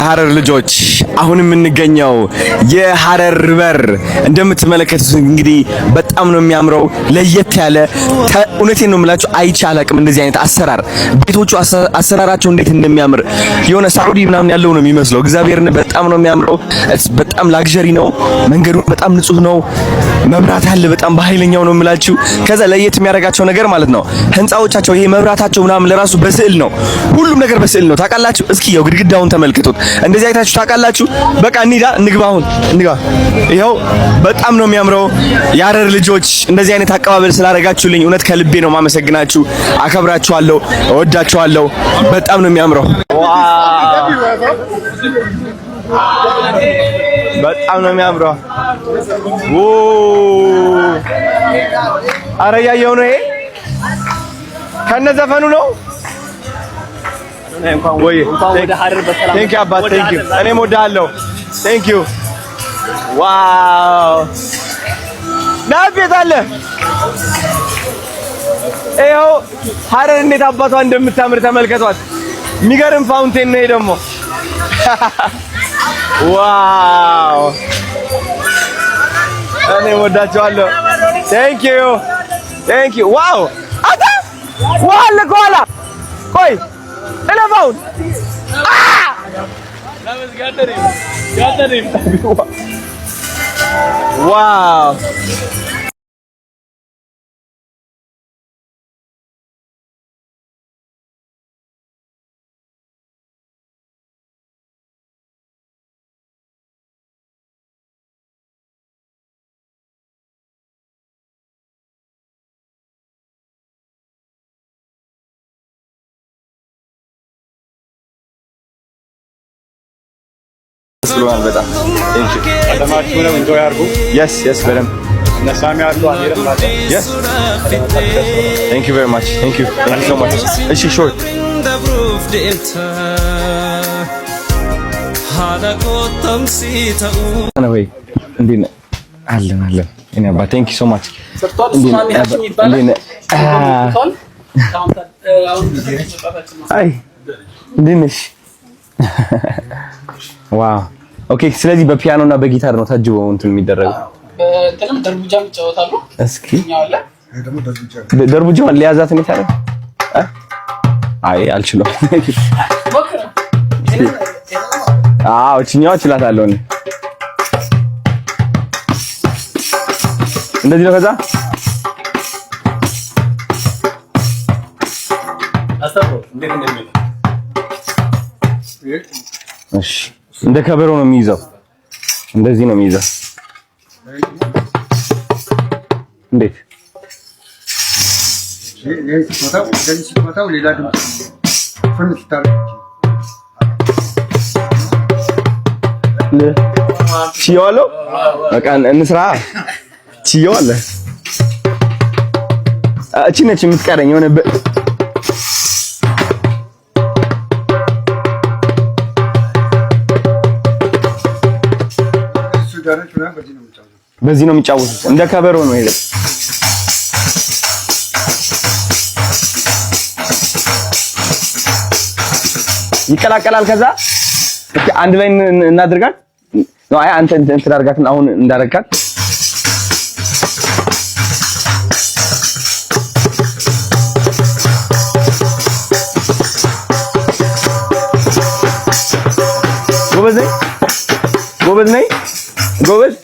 ሀረር ልጆች አሁን የምንገኘው የሀረር በር እንደምትመለከቱት እንግዲህ በጣም ነው የሚያምረው። ለየት ያለ እውነቴን ነው የምላችሁ አይቼ አላቅም እንደዚህ አይነት አሰራር። ቤቶቹ አሰራራቸው እንዴት እንደሚያምር የሆነ ሳዑዲ ምናምን ያለው ነው የሚመስለው። እግዚአብሔርን በጣም ነው የሚያምረው። በጣም ላግዠሪ ነው። መንገዱ በጣም ንጹህ ነው። መብራት አለ በጣም በኃይለኛው ነው የምላችሁ። ከዛ ለየት የሚያደርጋቸው ነገር ማለት ነው ህንጻዎቻቸው ይሄ መብራታቸው ምናምን ለራሱ በስዕል ነው። ሁሉም ነገር በስዕል ነው ታውቃላችሁ። እስኪ ያው ግድግዳውን ተመልክቱት። እንደዚህ አይታችሁ ታውቃላችሁ? በቃ እንግባ አሁን እንግባ። ይኸው በጣም ነው የሚያምረው። የሀረር ልጆች እንደዚህ አይነት አቀባበል ስላደረጋችሁልኝ እውነት ከልቤ ነው ማመሰግናችሁ። አከብራችኋለሁ፣ እወዳችኋለሁ። በጣም ነው የሚያምረው። በጣም ነው የሚያምረው። ኧረ እያየሁ ነው። ይሄ ከነዘፈኑ ነው። ወይ ቴንክ ዩ አባት ቴንክ ዩ። እኔም እወድሃለሁ። ቴንክ ዩ። ዋው ናቤት አለ። ይኸው ሀረር እንዴት አባቷ እንደምታምር ተመልከቷት። የሚገርም ፋውንቴን ነው ይሄ ደግሞ። ዋው እኔም እወዳቸዋለሁ። ቴንክ ዩ ቴንክ ዩ። ዋው አታ ዋለ ኮላ ቆይ telephone got him wow ስለሆነ በጣም ቴንክ ዩ አለማችሁ ነው እንጆይ አድርጉ። yes yes በደምብ ነሳሚ አሉ አሚር ማለት yes thank you very much thank you so much እሺ ሾርት አና ወይ እንዴ አለን እኔ አባ thank you so much አይ እንዴ ነሽ ዋው ኦኬ። ስለዚህ በፒያኖ እና በጊታር ነው ታጅበው እንትን የሚደረገው። በእንትንም ደርቡጃም ይጫወታሉ። እስኪ ደርቡጃውን ሊያዛት ነው ታዲያ? አይ አልችልም። አዎ እችኛዋ እችላታለሁ እኔ። እንደዚህ ነው። ከዛ አስተውሎ እንዴት እንደሚል እሺ እንደ ከበሮ ነው የሚይዘው። እንደዚህ ነው የሚይዘው። እንዴት ሲመታው ሌላ ድምፅ ችዬዋለሁ። በቃ እንስራ። ችዬዋለሁ። እቺ ነች የምትቀረኝ የሆነ በዚህ ነው የሚጫወቱት። እንደ ከበሮ ነው ይሄ። ይቀላቀላል። ከዛ እስኪ አንድ ላይ እናድርጋት ነው። አይ አንተ እንትን አድርጋትን አሁን እንዳረጋት ጎበዝ ነኝ ጎበዝ